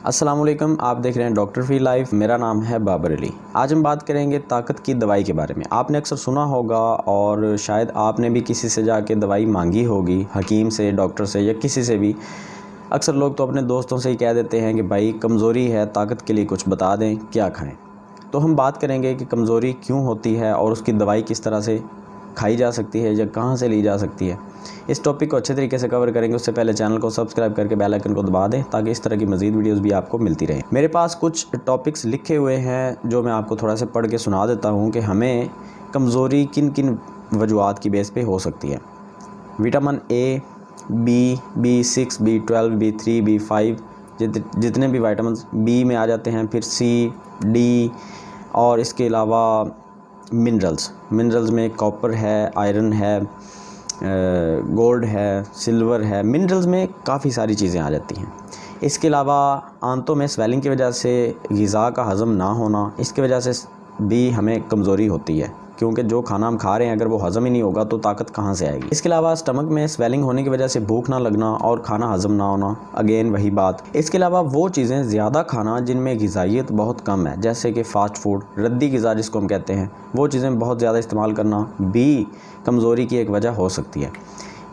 अस्सलाम वालेकुम, आप देख रहे हैं डॉक्टर फ्री लाइफ। मेरा नाम है बाबर अली। आज हम बात करेंगे ताकत की दवाई के बारे में। आपने अक्सर सुना होगा और शायद आपने भी किसी से जाके दवाई मांगी होगी, हकीम से, डॉक्टर से या किसी से भी। अक्सर लोग तो अपने दोस्तों से ही कह देते हैं कि भाई कमज़ोरी है, ताकत के लिए कुछ बता दें, क्या खाएं। तो हम बात करेंगे कि कमज़ोरी क्यों होती है और उसकी दवाई किस तरह से खाई जा सकती है या कहाँ से ली जा सकती है। इस टॉपिक को अच्छे तरीके से कवर करेंगे। उससे पहले चैनल को सब्सक्राइब करके बेल आइकन को दबा दें ताकि इस तरह की मज़ीद वीडियोस भी आपको मिलती रहे। मेरे पास कुछ टॉपिक्स लिखे हुए हैं जो मैं आपको थोड़ा सा पढ़ के सुना देता हूँ कि हमें कमज़ोरी किन किन वजूहात की बेस पे हो सकती है। Vitamin A, B, B6, B12, B3, B5 जितने भी विटामिन बी में आ जाते हैं, फिर सी, डी और इसके अलावा मिनरल्स में कॉपर है, आयरन है, गोल्ड है, सिल्वर है। मिनरल्स में काफ़ी सारी चीज़ें आ जाती हैं। इसके अलावा आंतों में स्वेलिंग की वजह से ग़िज़ा का हज़म ना होना, इसकी वजह से भी हमें कमज़ोरी होती है, क्योंकि जो खाना हम खा रहे हैं अगर वो हज़म ही नहीं होगा तो ताकत कहाँ से आएगी। इसके अलावा स्टमक में स्वेलिंग होने की वजह से भूख ना लगना और खाना हज़म ना होना, अगेन वही बात। इसके अलावा वो चीज़ें ज़्यादा खाना जिनमें ग़िज़ाइयत बहुत कम है, जैसे कि फ़ास्ट फूड, रद्दी ग़िज़ा जिसको हम कहते हैं, वो चीज़ें बहुत ज़्यादा इस्तेमाल करना भी कमज़ोरी की एक वजह हो सकती है।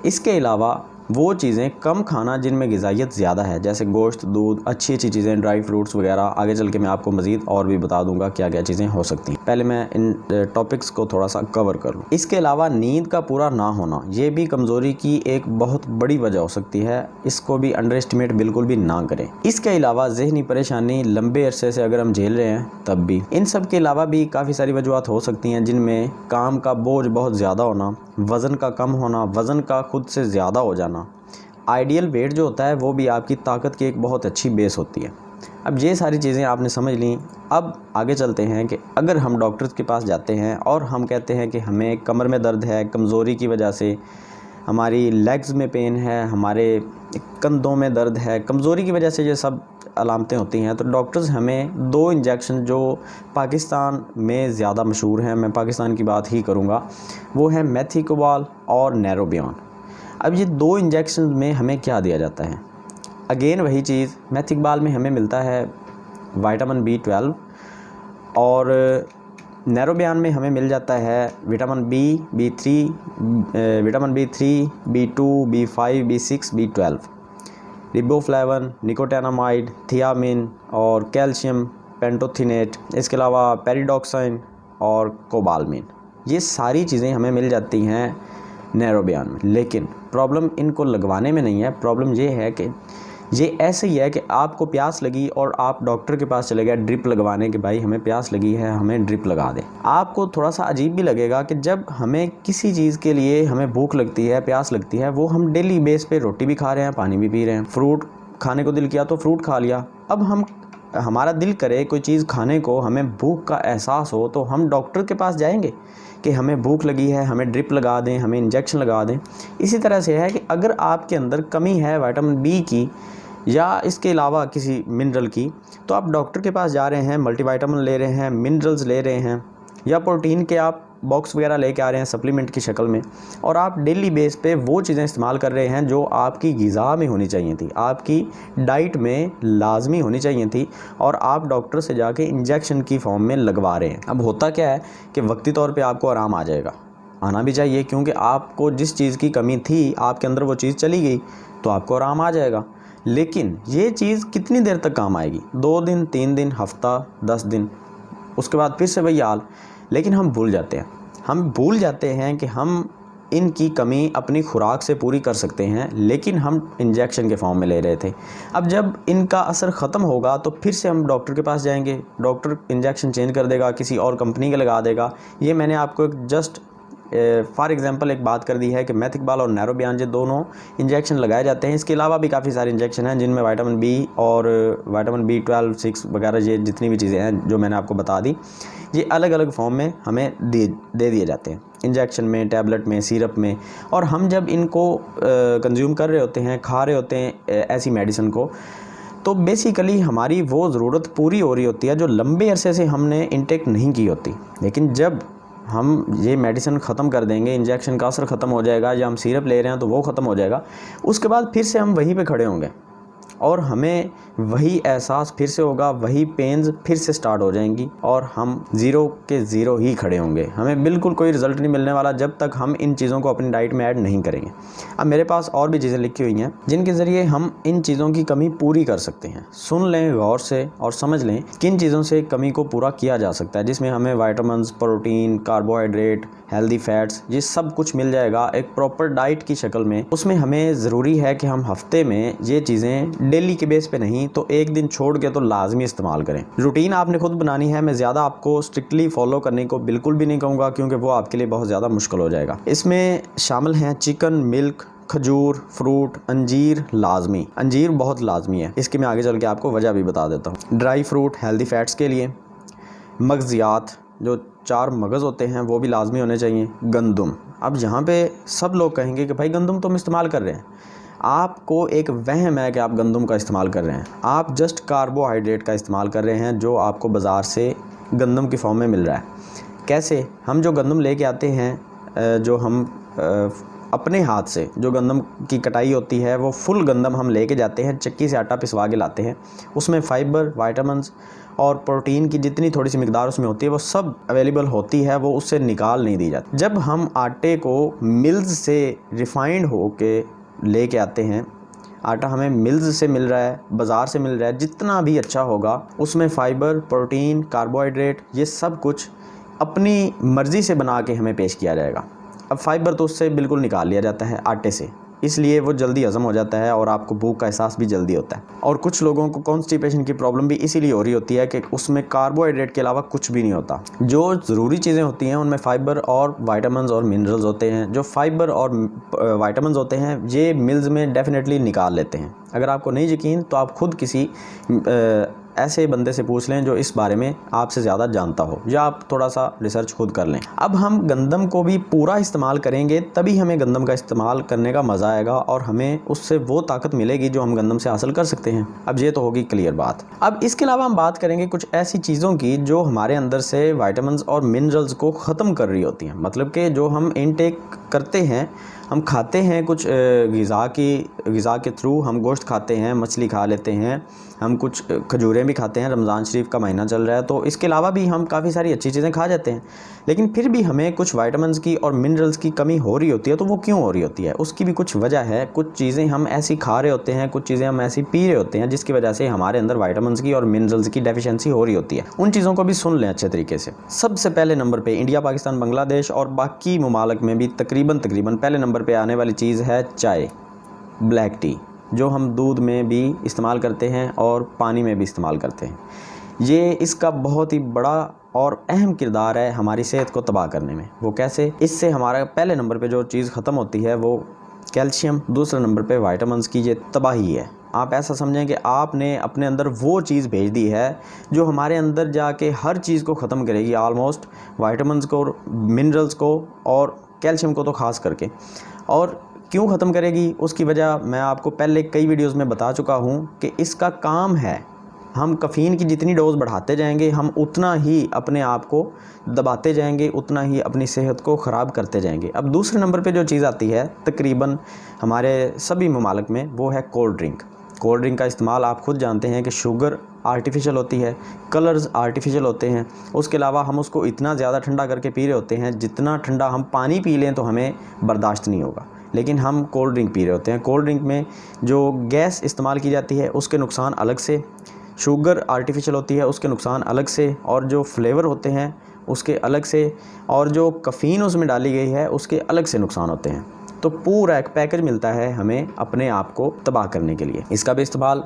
इसके अलावा वो चीज़ें कम खाना जिनमें ग़िज़ाइयत ज़्यादा है, जैसे गोश्त, दूध, अच्छी चीज़ें, ड्राई फ्रूट्स वगैरह। आगे चल के मैं आपको मज़ीद और भी बता दूंगा क्या क्या चीज़ें हो सकती हैं। पहले मैं इन टॉपिक्स को थोड़ा सा कवर कर लूँ। इसके अलावा नींद का पूरा ना होना, ये भी कमज़ोरी की एक बहुत बड़ी वजह हो सकती है। इसको भी अंडर एस्टिमेट बिल्कुल भी ना करें। इसके अलावा ज़हनी परेशानी लंबे अरसे से अगर हम झेल रहे हैं तब भी। इन सब के अलावा भी काफ़ी सारी वजूहत हो सकती हैं, जिनमें काम का बोझ बहुत ज़्यादा होना, वज़न का कम होना, वज़न का खुद से ज़्यादा हो जाना। आइडियल वेट जो होता है वो भी आपकी ताकत की एक बहुत अच्छी बेस होती है। अब ये सारी चीज़ें आपने समझ ली। अब आगे चलते हैं कि अगर हम डॉक्टर के पास जाते हैं और हम कहते हैं कि हमें कमर में दर्द है कमज़ोरी की वजह से, हमारी लेग्स में पेन है, हमारे कंधों में दर्द है, कमज़ोरी की वजह से ये सब अलामतें होती हैं, तो डॉक्टर्स हमें 2 इंजेक्शन जो पाकिस्तान में ज़्यादा मशहूर हैं, मैं पाकिस्तान की बात ही करूँगा, वो है मेथिकोबाल और नैरोबियन। अब ये 2 इंजेक्शन में हमें क्या दिया जाता है? अगेन वही चीज़, मेथिकोबाल में हमें मिलता है विटामिन B12 और नैरोबियन में हमें मिल जाता है vitamin B3, B2, B5, B6, B12, riboflavin, nicotinamide, thiamine और कैल्शियम पेंटोथिनेट। इसके अलावा पेरिडॉक्साइन और कोबालमिन। ये सारी चीज़ें हमें मिल जाती हैं नैरोबियन में। लेकिन प्रॉब्लम इनको लगवाने में नहीं है, प्रॉब्लम ये है कि ये ऐसे ही है कि आपको प्यास लगी और आप डॉक्टर के पास चले गए ड्रिप लगवाने कि भाई हमें प्यास लगी है, हमें ड्रिप लगा दें। आपको थोड़ा सा अजीब भी लगेगा कि जब हमें किसी चीज़ के लिए हमें भूख लगती है, प्यास लगती है, वो हम डेली बेस पे रोटी भी खा रहे हैं, पानी भी पी रहे हैं, फ्रूट खाने को दिल किया तो फ्रूट खा लिया। अब हमारा दिल करे कोई चीज़ खाने को, हमें भूख का एहसास हो, तो हम डॉक्टर के पास जाएंगे कि हमें भूख लगी है, हमें ड्रिप लगा दें, हमें इंजेक्शन लगा दें। इसी तरह से है कि अगर आपके अंदर कमी है विटामिन बी की या इसके अलावा किसी मिनरल की, तो आप डॉक्टर के पास जा रहे हैं, मल्टीविटामिन ले रहे हैं, मिनरल्स ले रहे हैं या प्रोटीन के आप बॉक्स वगैरह लेके आ रहे हैं सप्लीमेंट की शक्ल में, और आप डेली बेस पे वो चीज़ें इस्तेमाल कर रहे हैं जो आपकी ग़िज़ा में होनी चाहिए थी, आपकी डाइट में लाजमी होनी चाहिए थी, और आप डॉक्टर से जाके इंजेक्शन की फॉर्म में लगवा रहे हैं। अब होता क्या है कि वक्ती तौर पे आपको आराम आ जाएगा, आना भी चाहिए, क्योंकि आपको जिस चीज़ की कमी थी आपके अंदर वो चीज़ चली गई तो आपको आराम आ जाएगा। लेकिन ये चीज़ कितनी देर तक काम आएगी? 2 दिन, 3 दिन, हफ्ता, 10 दिन, उसके बाद फिर से वही हाल। लेकिन हम भूल जाते हैं कि हम इनकी कमी अपनी खुराक से पूरी कर सकते हैं, लेकिन हम इंजेक्शन के फॉर्म में ले रहे थे। अब जब इनका असर ख़त्म होगा तो फिर से हम डॉक्टर के पास जाएंगे, डॉक्टर इंजेक्शन चेंज कर देगा, किसी और कंपनी का लगा देगा। ये मैंने आपको एक जस्ट फॉर एग्जांपल एक बात कर दी है कि मेथिकोबाल और नैरोबियन ये दोनों इंजेक्शन लगाए जाते हैं। इसके अलावा भी काफ़ी सारे इंजेक्शन हैं जिनमें विटामिन बी और विटामिन B12, 6 वगैरह, ये जितनी भी चीज़ें हैं जो मैंने आपको बता दी, ये अलग अलग फॉर्म में हमें दे दिए जाते हैं, इंजेक्शन में, टैबलेट में, सिरप में। और हम जब इनको कंज्यूम कर रहे होते हैं, खा रहे होते हैं ऐसी मेडिसिन को, तो बेसिकली हमारी वो ज़रूरत पूरी हो रही होती है जो लंबे अरसे से हमने इंटेक नहीं की होती। लेकिन जब हम ये मेडिसिन ख़त्म कर देंगे, इंजेक्शन का असर ख़त्म हो जाएगा, या हम सिरप ले रहे हैं तो वो ख़त्म हो जाएगा, उसके बाद फिर से हम वहीं पे खड़े होंगे और हमें वही एहसास फिर से होगा, वही पेन्स फिर से स्टार्ट हो जाएंगी और हम ज़ीरो के ज़ीरो ही खड़े होंगे। हमें बिल्कुल कोई रिजल्ट नहीं मिलने वाला जब तक हम इन चीज़ों को अपनी डाइट में ऐड नहीं करेंगे। अब मेरे पास और भी चीज़ें लिखी हुई हैं जिनके ज़रिए हम इन चीज़ों की कमी पूरी कर सकते हैं। सुन लें गौर से और समझ लें किन चीज़ों से कमी को पूरा किया जा सकता है, जिसमें हमें vitamins, protein, carbohydrate, healthy fats, ये सब कुछ मिल जाएगा एक प्रॉपर डाइट की शक्ल में। उसमें हमें ज़रूरी है कि हम हफ्ते में ये चीज़ें डेली के बेस पे नहीं तो एक दिन छोड़ के तो लाजमी इस्तेमाल करें। रूटीन आपने खुद बनानी है, मैं ज़्यादा आपको स्ट्रिक्टली फॉलो करने को बिल्कुल भी नहीं कहूँगा क्योंकि वो आपके लिए बहुत ज़्यादा मुश्किल हो जाएगा। इसमें शामिल हैं चिकन, मिल्क, खजूर, फ्रूट, अंजीर लाजमी, अंजीर बहुत लाजमी है। इसकी मैं आगे चल के आपको वजह भी बता देता हूँ। ड्राई फ्रूट हेल्दी फैट्स के लिए, मगज़ियात जो 4 मगज़ होते हैं वो भी लाजमी होने चाहिए। गंदम, अब यहाँ पे सब लोग कहेंगे कि भाई गंदम तो हम इस्तेमाल कर रहे हैं। आपको एक वहम है कि आप गंदम का इस्तेमाल कर रहे हैं, आप जस्ट कार्बोहाइड्रेट का इस्तेमाल कर रहे हैं जो आपको बाज़ार से गंदम की फॉर्म में मिल रहा है। कैसे? हम जो गंदम लेके आते हैं, जो हम अपने हाथ से जो गंदम की कटाई होती है वो फुल गंदम हम लेके जाते हैं, चक्की से आटा पिसवा के लाते हैं। उसमें फाइबर, विटामिन्स और प्रोटीन की जितनी थोड़ी सी मिकदार उसमें होती है वो सब अवेलेबल होती है, वो उससे निकाल नहीं दी जाती। जब हम आटे को मिल्स से रिफाइंड हो के लेके आते हैं, आटा हमें मिल्स से मिल रहा है, बाज़ार से मिल रहा है, जितना भी अच्छा होगा उसमें फ़ाइबर, प्रोटीन, कार्बोहाइड्रेट ये सब कुछ अपनी मर्ज़ी से बना के हमें पेश किया जाएगा। अब फ़ाइबर तो उससे बिल्कुल निकाल लिया जाता है आटे से, इसलिए वो जल्दी हज़म हो जाता है और आपको भूख का एहसास भी जल्दी होता है। और कुछ लोगों को कॉन्स्टिपेशन की प्रॉब्लम भी इसीलिए हो रही होती है कि उसमें कार्बोहाइड्रेट के अलावा कुछ भी नहीं होता। जो ज़रूरी चीज़ें होती हैं उनमें फ़ाइबर और विटामिन्स और मिनरल्स होते हैं। जो फ़ाइबर और विटामिन्स होते हैं ये मिल्स में डेफिनेटली निकाल लेते हैं। अगर आपको नहीं यकीन तो आप खुद किसी ऐसे बंदे से पूछ लें जो इस बारे में आपसे ज़्यादा जानता हो, या आप थोड़ा सा रिसर्च खुद कर लें। अब हम गंदम को भी पूरा इस्तेमाल करेंगे तभी हमें गंदम का इस्तेमाल करने का मज़ा आएगा और हमें उससे वो ताकत मिलेगी जो हम गंदम से हासिल कर सकते हैं। अब ये तो होगी क्लियर बात। अब इसके अलावा हम बात करेंगे कुछ ऐसी चीज़ों की जो हमारे अंदर से विटामिन्स और मिनरल्स को ख़त्म कर रही होती हैं। मतलब कि जो हम इनटेक करते हैं, हम खाते हैं कुछ ग़िज़ा के थ्रू, हम गोश्त खाते हैं, मछली खा लेते हैं, हम कुछ खजूरें भी खाते हैं, रमज़ान शरीफ का महीना चल रहा है तो इसके अलावा भी हम काफ़ी सारी अच्छी चीज़ें खा जाते हैं, लेकिन फिर भी हमें कुछ विटामिन्स की और मिनरल्स की कमी हो रही होती है। तो वो क्यों हो रही होती है? उसकी भी कुछ वजह है। कुछ चीज़ें हम ऐसी खा रहे होते हैं, कुछ चीज़ें हम ऐसी पी रहे होते हैं जिसकी वजह से हमारे अंदर विटामिन्स की और मिनरल्स की डेफिशिएंसी हो रही होती है। उन चीज़ों को भी सुन लें अच्छे तरीके से। सबसे पहले नंबर पर इंडिया, पाकिस्तान, बांग्लादेश और बाकी ममालिक में भी तकरीबन पहले नंबर पर आने वाली चीज़ है चाय, ब्लैक टी, जो हम दूध में भी इस्तेमाल करते हैं और पानी में भी इस्तेमाल करते हैं। ये इसका बहुत ही बड़ा और अहम किरदार है हमारी सेहत को तबाह करने में। वो कैसे? इससे हमारा पहले नंबर पे जो चीज़ ख़त्म होती है वो कैल्शियम, दूसरे नंबर पे विटामिन्स की ये तबाही है। आप ऐसा समझें कि आपने अपने अंदर वो चीज़ भेज दी है जो हमारे अंदर जाके हर चीज़ को ख़त्म करेगी, ऑलमोस्ट विटामिन्स को, मिनरल्स को और कैल्शियम को तो ख़ास करके। और क्यों ख़त्म करेगी उसकी वजह मैं आपको पहले कई वीडियोस में बता चुका हूँ कि इसका काम है, हम कैफ़ीन की जितनी डोज़ बढ़ाते जाएंगे हम उतना ही अपने आप को दबाते जाएंगे, उतना ही अपनी सेहत को ख़राब करते जाएंगे। अब दूसरे नंबर पे जो चीज़ आती है तकरीबन हमारे सभी ममालिक में, वो है कोल्ड ड्रिंक। कोल्ड ड्रिंक का इस्तेमाल आप खुद जानते हैं कि शुगर आर्टिफिशियल होती है, कलर्स आर्टिफिशियल होते हैं। उसके अलावा हम उसको इतना ज़्यादा ठंडा करके पी रहे होते हैं, जितना ठंडा हम पानी पी लें तो हमें बर्दाश्त नहीं होगा, लेकिन हम कोल्ड ड्रिंक पी रहे होते हैं। कोल्ड ड्रिंक में जो गैस इस्तेमाल की जाती है उसके नुकसान अलग से, शुगर आर्टिफिशियल होती है उसके नुकसान अलग से, और जो फ्लेवर होते हैं उसके अलग से, और जो कैफ़ीन उसमें डाली गई है उसके अलग से नुकसान होते हैं। तो पूरा एक पैकेज मिलता है हमें अपने आप को तबाह करने के लिए। इसका भी इस्तेमाल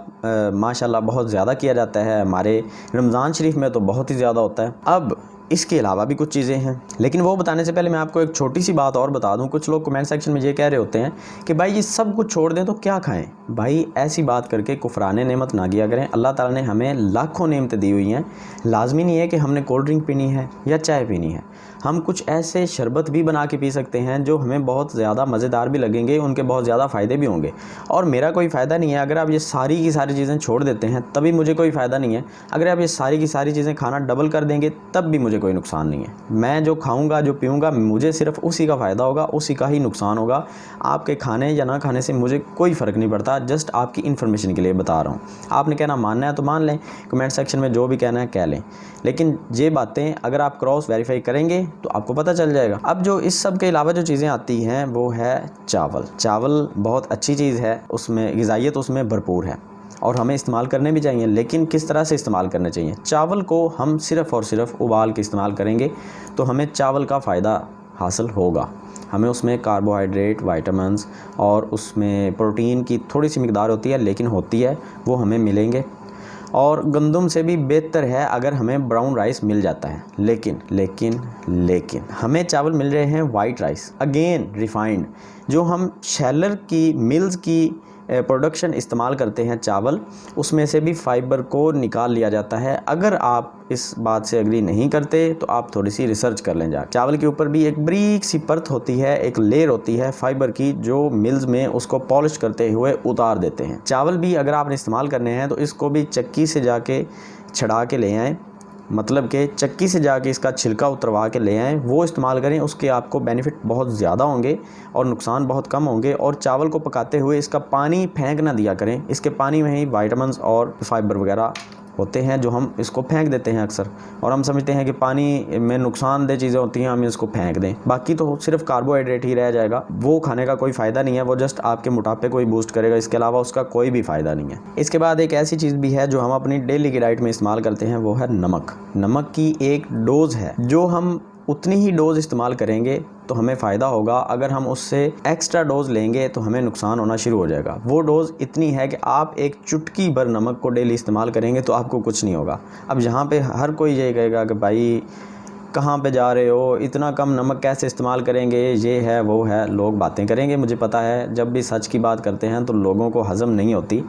माशाल्लाह बहुत ज़्यादा किया जाता है, हमारे रमज़ान शरीफ में तो बहुत ही ज़्यादा होता है। अब इसके अलावा भी कुछ चीज़ें हैं, लेकिन वो बताने से पहले मैं आपको एक छोटी सी बात और बता दूं। कुछ लोग कमेंट सेक्शन में ये कह रहे होते हैं कि भाई ये सब कुछ छोड़ दें तो क्या खाएं। भाई ऐसी बात करके कुफराने नेमत ना किया करें। अल्लाह ताला ने हमें लाखों नेमतें दी हुई हैं। लाजमी नहीं है कि हमने कोल्ड ड्रिंक पीनी है या चाय पीनी है। हम कुछ ऐसे शरबत भी बना के पी सकते हैं जो हमें बहुत ज़्यादा मज़ेदार भी लगेंगे, उनके बहुत ज़्यादा फ़ायदे भी होंगे। और मेरा कोई फ़ायदा नहीं है अगर आप ये सारी की सारी चीज़ें छोड़ देते हैं, तभी मुझे कोई फ़ायदा नहीं है। अगर आप ये सारी की सारी चीज़ें खाना डबल कर देंगे तब भी मुझे मुझे कोई नुकसान नहीं है। मैं जो खाऊंगा, जो पीऊंगा, मुझे सिर्फ उसी का फ़ायदा होगा, उसी का ही नुकसान होगा। आपके खाने या ना खाने से मुझे कोई फ़र्क नहीं पड़ता, जस्ट आपकी इन्फॉर्मेशन के लिए बता रहा हूँ। आपने कहना मानना है तो मान लें, कमेंट सेक्शन में जो भी कहना है कह लें, लेकिन ये बातें अगर आप क्रॉस वेरीफाई करेंगे तो आपको पता चल जाएगा। अब जो इस सब के अलावा जो चीज़ें आती हैं वो है चावल। चावल बहुत अच्छी चीज़ है, उसमें ग़िज़ाइयत उसमें भरपूर है और हमें इस्तेमाल करने भी चाहिए, लेकिन किस तरह से इस्तेमाल करने चाहिए। चावल को हम सिर्फ़ और सिर्फ उबाल के इस्तेमाल करेंगे तो हमें चावल का फ़ायदा हासिल होगा। हमें उसमें कार्बोहाइड्रेट, विटामिन्स और उसमें प्रोटीन की थोड़ी सी मिकदार होती है, लेकिन होती है, वो हमें मिलेंगे। और गंदम से भी बेहतर है अगर हमें ब्राउन राइस मिल जाता है, लेकिन हमें चावल मिल रहे हैं वाइट राइस, अगेन रिफाइंड, जो हम शेलर की मिल्स की प्रोडक्शन इस्तेमाल करते हैं चावल, उसमें से भी फाइबर को निकाल लिया जाता है। अगर आप इस बात से एग्री नहीं करते तो आप थोड़ी सी रिसर्च कर लें। चावल के ऊपर भी एक बारीक सी परत होती है, एक लेयर होती है फाइबर की, जो मिल्स में उसको पॉलिश करते हुए उतार देते हैं। चावल भी अगर आपने इस्तेमाल करने हैं तो इसको भी चक्की से जाके छड़ा के ले आएँ, मतलब कि चक्की से जाके इसका छिलका उतरवा के ले आएँ, वो इस्तेमाल करें। उसके आपको बेनिफिट बहुत ज़्यादा होंगे और नुकसान बहुत कम होंगे। और चावल को पकाते हुए इसका पानी फेंक ना दिया करें, इसके पानी में ही विटामिन्स और फाइबर वगैरह होते हैं जो हम इसको फेंक देते हैं अक्सर, और हम समझते हैं कि पानी में नुकसानदेह चीज़ें होती हैं, हम इसको फेंक दें, बाकी तो सिर्फ कार्बोहाइड्रेट ही रह जाएगा। वो खाने का कोई फ़ायदा नहीं है, वो जस्ट आपके मोटापे को ही बूस्ट करेगा, इसके अलावा उसका कोई भी फ़ायदा नहीं है। इसके बाद एक ऐसी चीज़ भी है जो हम अपनी डेली की डाइट में इस्तेमाल करते हैं, वो है नमक। नमक की एक डोज़ है, जो हम उतनी ही डोज़ इस्तेमाल करेंगे तो हमें फ़ायदा होगा। अगर हम उससे एक्स्ट्रा डोज़ लेंगे तो हमें नुकसान होना शुरू हो जाएगा। वो डोज़ इतनी है कि आप एक चुटकी भर नमक को डेली इस्तेमाल करेंगे तो आपको कुछ नहीं होगा। अब यहाँ पे हर कोई ये कहेगा कि भाई कहाँ पे जा रहे हो, इतना कम नमक कैसे इस्तेमाल करेंगे, ये है वो है, लोग बातें करेंगे। मुझे पता है जब भी सच की बात करते हैं तो लोगों को हज़म नहीं होती।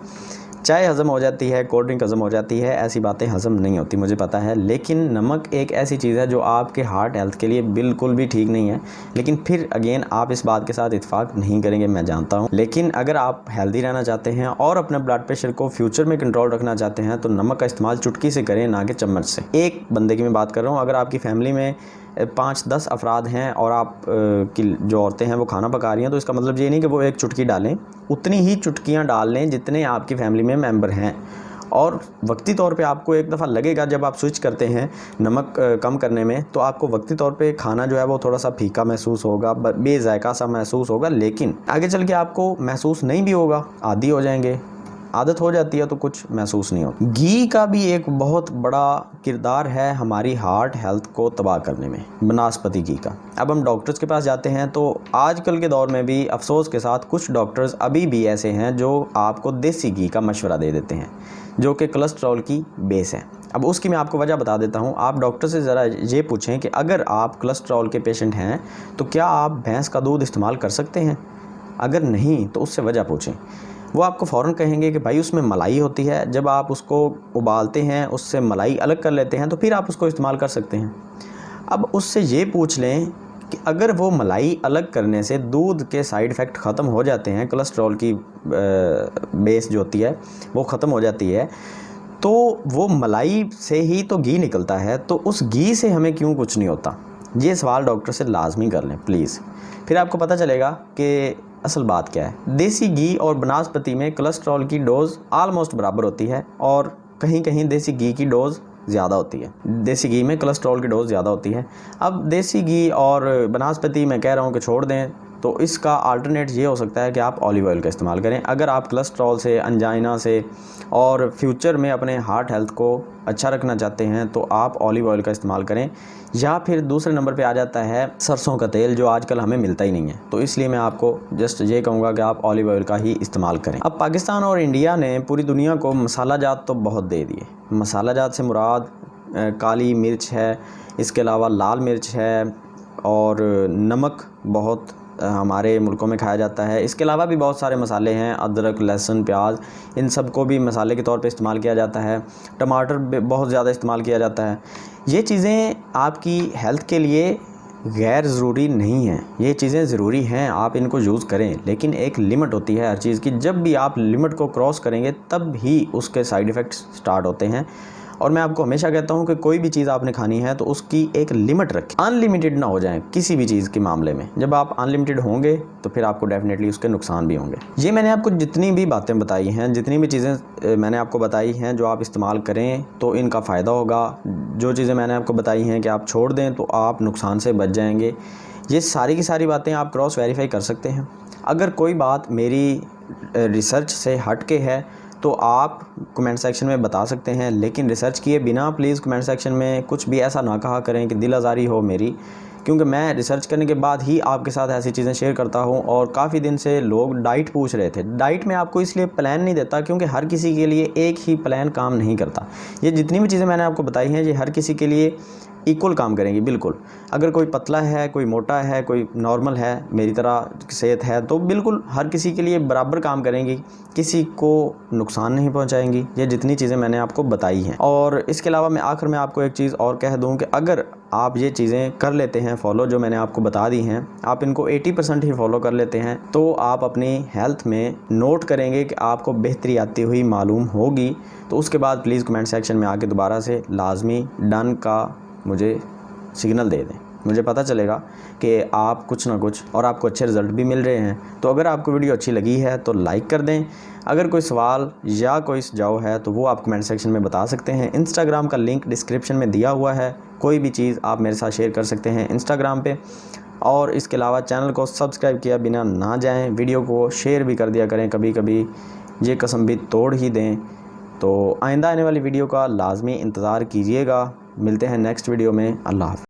चाय हज़म हो जाती है, कोल्ड ड्रिंक हज़म हो जाती है, ऐसी बातें हज़म नहीं होती, मुझे पता है। लेकिन नमक एक ऐसी चीज़ है जो आपके हार्ट हेल्थ के लिए बिल्कुल भी ठीक नहीं है। लेकिन फिर अगेन आप इस बात के साथ इत्तेफाक नहीं करेंगे, मैं जानता हूँ। लेकिन अगर आप हेल्दी रहना चाहते हैं और अपने ब्लड प्रेशर को फ्यूचर में कंट्रोल रखना चाहते हैं तो नमक का इस्तेमाल चुटकी से करें, ना कि चम्मच से। एक बंदे की मैं बात कर रहा हूँ। अगर आपकी फैमिली में 5-10 अफराद हैं और आप की जो औरतें हैं वो खाना पका रही हैं, तो इसका मतलब ये नहीं कि वो एक चुटकी डालें, उतनी ही चुटकियाँ डाल लें जितने आपकी फैमिली में मेंबर हैं। और वक्ती तौर पे आपको एक दफ़ा लगेगा जब आप स्विच करते हैं नमक कम करने में, तो आपको वक्ती तौर पे खाना जो है वो थोड़ा सा फीका महसूस होगा, बेजायका सा महसूस होगा, लेकिन आगे चल के आपको महसूस नहीं भी होगा, आदी हो जाएंगे। आदत हो जाती है तो कुछ महसूस नहीं होता। घी का भी एक बहुत बड़ा किरदार है हमारी हार्ट हेल्थ को तबाह करने में, बनास्पति घी का। अब हम डॉक्टर्स के पास जाते हैं तो आजकल के दौर में भी अफसोस के साथ कुछ डॉक्टर्स अभी भी ऐसे हैं जो आपको देसी घी का मशवरा दे देते हैं, जो कि कोलेस्ट्रॉल की बेस है। अब उसकी मैं आपको वजह बता देता हूँ। आप डॉक्टर से ज़रा ये पूछें कि अगर आप कोलेस्ट्रॉल के पेशेंट हैं तो क्या आप भैंस का दूध इस्तेमाल कर सकते हैं। अगर नहीं तो उससे वजह पूछें। वो आपको फ़ौरन कहेंगे कि भाई उसमें मलाई होती है, जब आप उसको उबालते हैं उससे मलाई अलग कर लेते हैं तो फिर आप उसको इस्तेमाल कर सकते हैं। अब उससे ये पूछ लें कि अगर वो मलाई अलग करने से दूध के साइड इफ़ेक्ट ख़त्म हो जाते हैं, कोलेस्ट्रॉल की बेस जो होती है वो ख़त्म हो जाती है, तो वो मलाई से ही तो घी निकलता है, तो उस घी से हमें क्यों कुछ नहीं होता। ये सवाल डॉक्टर से लाजमी कर लें प्लीज़, फिर आपको पता चलेगा कि असल बात क्या है। देसी घी और बनास्पति में कोलेस्ट्रॉल की डोज़ आलमोस्ट बराबर होती है और कहीं कहीं देसी घी की डोज़ ज़्यादा होती है। देसी घी में कोलेस्ट्रॉल की डोज़ ज़्यादा होती है। अब देसी घी और बनास्पति मैं कह रहा हूँ कि छोड़ दें, तो इसका अल्टरनेट ये हो सकता है कि आप ऑलिव ऑयल का इस्तेमाल करें। अगर आप कोलेस्ट्रॉल से, अंजाइना से और फ्यूचर में अपने हार्ट हेल्थ को अच्छा रखना चाहते हैं तो आप ऑलिव ऑयल का इस्तेमाल करें। या फिर दूसरे नंबर पे आ जाता है सरसों का तेल, जो आजकल हमें मिलता ही नहीं है, तो इसलिए मैं आपको जस्ट ये कहूँगा कि आप ऑलिव ऑयल का ही इस्तेमाल करें। अब पाकिस्तान और इंडिया ने पूरी दुनिया को मसाला जात तो बहुत दे दिए। मसाला जात से मुराद काली मिर्च है, इसके अलावा लाल मिर्च है और नमक बहुत हमारे मुल्कों में खाया जाता है। इसके अलावा भी बहुत सारे मसाले हैं, अदरक, लहसुन, प्याज, इन सब को भी मसाले के तौर पे इस्तेमाल किया जाता है। टमाटर बहुत ज़्यादा इस्तेमाल किया जाता है। ये चीज़ें आपकी हेल्थ के लिए गैर ज़रूरी नहीं हैं, ये चीज़ें ज़रूरी हैं, आप इनको यूज़ करें, लेकिन एक लिमिट होती है हर चीज़ की। जब भी आप लिमिट को क्रॉस करेंगे तब ही उसके साइड इफ़ेक्ट्स स्टार्ट होते हैं और मैं आपको हमेशा कहता हूँ कि कोई भी चीज़ आपने खानी है तो उसकी एक लिमिट रखें, अनलिमिटेड ना हो जाए किसी भी चीज़ के मामले में। जब आप अनलिमिटेड होंगे तो फिर आपको डेफिनेटली उसके नुकसान भी होंगे। ये मैंने आपको जितनी भी बातें बताई हैं, जितनी भी चीज़ें मैंने आपको बताई हैं, जो आप इस्तेमाल करें तो इनका फ़ायदा होगा। जो चीज़ें मैंने आपको बताई हैं कि आप छोड़ दें तो आप नुकसान से बच जाएंगे। ये सारी की सारी बातें आप क्रॉस वेरीफाई कर सकते हैं। अगर कोई बात मेरी रिसर्च से हट के है तो आप कमेंट सेक्शन में बता सकते हैं, लेकिन रिसर्च किए बिना प्लीज़ कमेंट सेक्शन में कुछ भी ऐसा ना कहा करें कि दिल आज़ारी हो मेरी, क्योंकि मैं रिसर्च करने के बाद ही आपके साथ ऐसी चीज़ें शेयर करता हूं। और काफ़ी दिन से लोग डाइट पूछ रहे थे। डाइट में आपको इसलिए प्लान नहीं देता क्योंकि हर किसी के लिए एक ही प्लान काम नहीं करता। ये जितनी भी चीज़ें मैंने आपको बताई हैं ये हर किसी के लिए इक्वल काम करेंगी, बिल्कुल। अगर कोई पतला है, कोई मोटा है, कोई नॉर्मल है, मेरी तरह सेहत है, तो बिल्कुल हर किसी के लिए बराबर काम करेंगी, किसी को नुकसान नहीं पहुंचाएंगी। ये जितनी चीज़ें मैंने आपको बताई हैं। और इसके अलावा मैं आखिर में आपको एक चीज़ और कह दूं कि अगर आप ये चीज़ें कर लेते हैं फॉलो, जो मैंने आपको बता दी हैं, आप इनको 80% ही फॉलो कर लेते हैं तो आप अपनी हेल्थ में नोट करेंगे कि आपको बेहतरी आती हुई मालूम होगी। तो उसके बाद प्लीज़ कमेंट सेक्शन में आके दोबारा से लाजमी डन का मुझे सिग्नल दे दें। मुझे पता चलेगा कि आप कुछ ना कुछ और आपको अच्छे रिज़ल्ट भी मिल रहे हैं। तो अगर आपको वीडियो अच्छी लगी है तो लाइक कर दें। अगर कोई सवाल या कोई सुझाव है तो वो आप कमेंट सेक्शन में बता सकते हैं। इंस्टाग्राम का लिंक डिस्क्रिप्शन में दिया हुआ है, कोई भी चीज़ आप मेरे साथ शेयर कर सकते हैं इंस्टाग्राम पे। और इसके अलावा चैनल को सब्सक्राइब किया बिना ना जाएँ, वीडियो को शेयर भी कर दिया करें, कभी कभी ये कसम भी तोड़ ही दें। तो आइंदा आने वाली वीडियो का लाजमी इंतज़ार कीजिएगा। मिलते हैं नेक्स्ट वीडियो में। अल्लाह हाफ़िज़।